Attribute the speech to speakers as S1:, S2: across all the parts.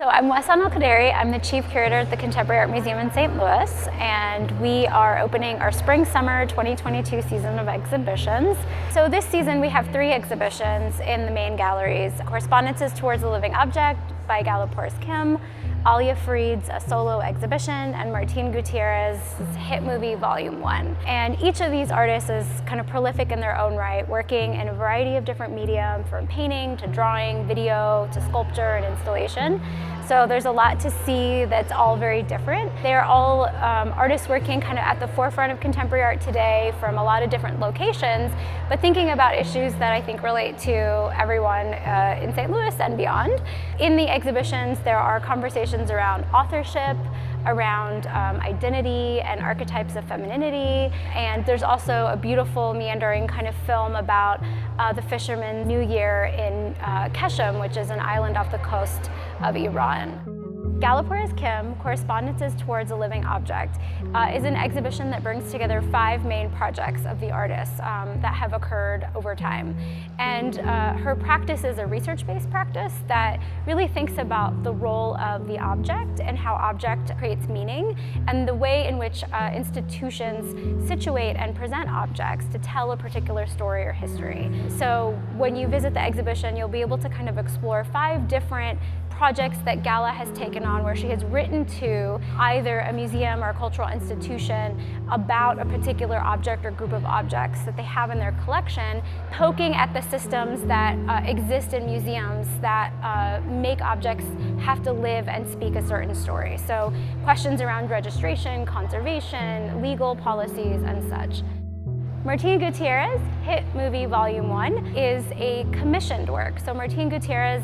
S1: I'm Martine. I'm the Chief Curator at the Contemporary Art Museum in St. Louis, and we are opening our Spring-Summer 2022 season of exhibitions. So this season we have 3 exhibitions in the main galleries. Correspondences Towards a Living Object by Gala Porras-Kim, Alia Farid's A Solo Exhibition, and Martine Gutierrez's hit movie Volume 1. And each of these artists is kind of prolific in their own right, working in a variety of different media, from painting to drawing, video to sculpture and installation. So there's a lot to see that's all very different. They're all artists working kind of at the forefront of contemporary art today from a lot of different locations, but thinking about issues that I think relate to everyone in St. Louis and beyond. In the exhibitions, there are conversations around authorship, around identity and archetypes of femininity, and there's also a beautiful meandering kind of film about the Fisherman New Year in Qeshm, which is an island off the coast of Iran. Gala Porras-Kim, Correspondences Towards a Living Object, is an exhibition that brings together 5 main projects of the artists that have occurred over time. And her practice is a research-based practice that really thinks about the role of the object and how object creates meaning, and the way in which institutions situate and present objects to tell a particular story or history. So when you visit the exhibition, you'll be able to kind of explore 5 different projects that Gala has taken on, where she has written to either a museum or a cultural institution about a particular object or group of objects that they have in their collection, poking at the systems that exist in museums that make objects have to live and speak a certain story. So questions around registration, conservation, legal policies, and such. Martine Gutierrez, Hit Movie Volume 1, is a commissioned work. So Martine Gutierrez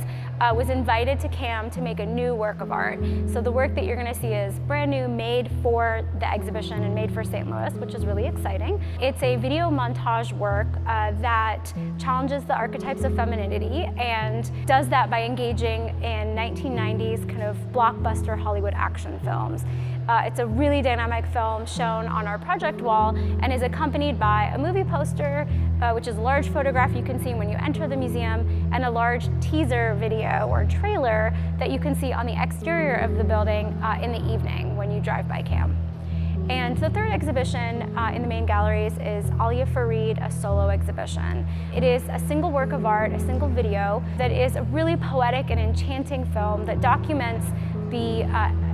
S1: was invited to CAM to make a new work of art. So the work that you're going to see is brand new, made for the exhibition and made for St. Louis, which is really exciting. It's a video montage work that challenges the archetypes of femininity and does that by engaging in 1990s kind of blockbuster Hollywood action films. It's a really dynamic film shown on our project wall and is accompanied by a movie poster, which is a large photograph you can see when you enter the museum, and a large teaser video or trailer that you can see on the exterior of the building in the evening when you drive by CAM. And the 3rd exhibition in the main galleries is Alia Farid, A Solo Exhibition. It is a single work of art, a single video, that is a really poetic and enchanting film that documents the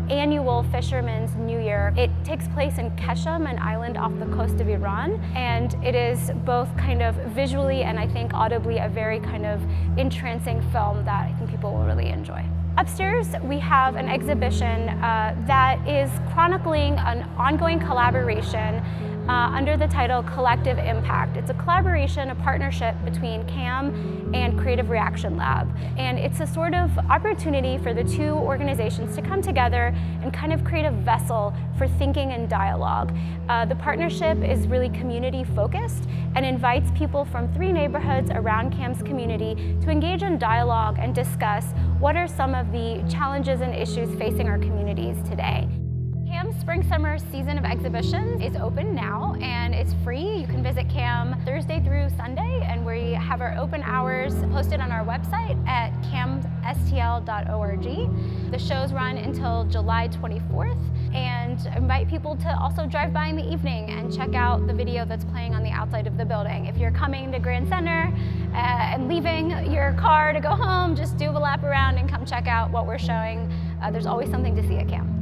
S1: annual Fisherman's New Year. It takes place in Qeshm, an island off the coast of Iran, and it is both kind of visually and I think audibly a very kind of entrancing film that I think people will really enjoy. Upstairs, we have an exhibition that is chronicling an ongoing collaboration under the title Collective Impact. It's a collaboration, a partnership between CAM and Creative Reaction Lab. And it's a sort of opportunity for the 2 organizations to come together and kind of create a vessel for thinking and dialogue. The partnership is really community focused and invites people from 3 neighborhoods around CAM's community to engage in dialogue and discuss what are some of the challenges and issues facing our communities today. CAM's Spring-Summer season of exhibitions is open now, and it's free. You can visit CAM Thursday through Sunday, and we have our open hours posted on our website at camstl.org. The shows run until July 24th, and invite people to also drive by in the evening and check out the video that's playing on the outside of the building. If you're coming to Grand Center and leaving your car to go home, just do a lap around and come check out what we're showing. There's always something to see at CAM.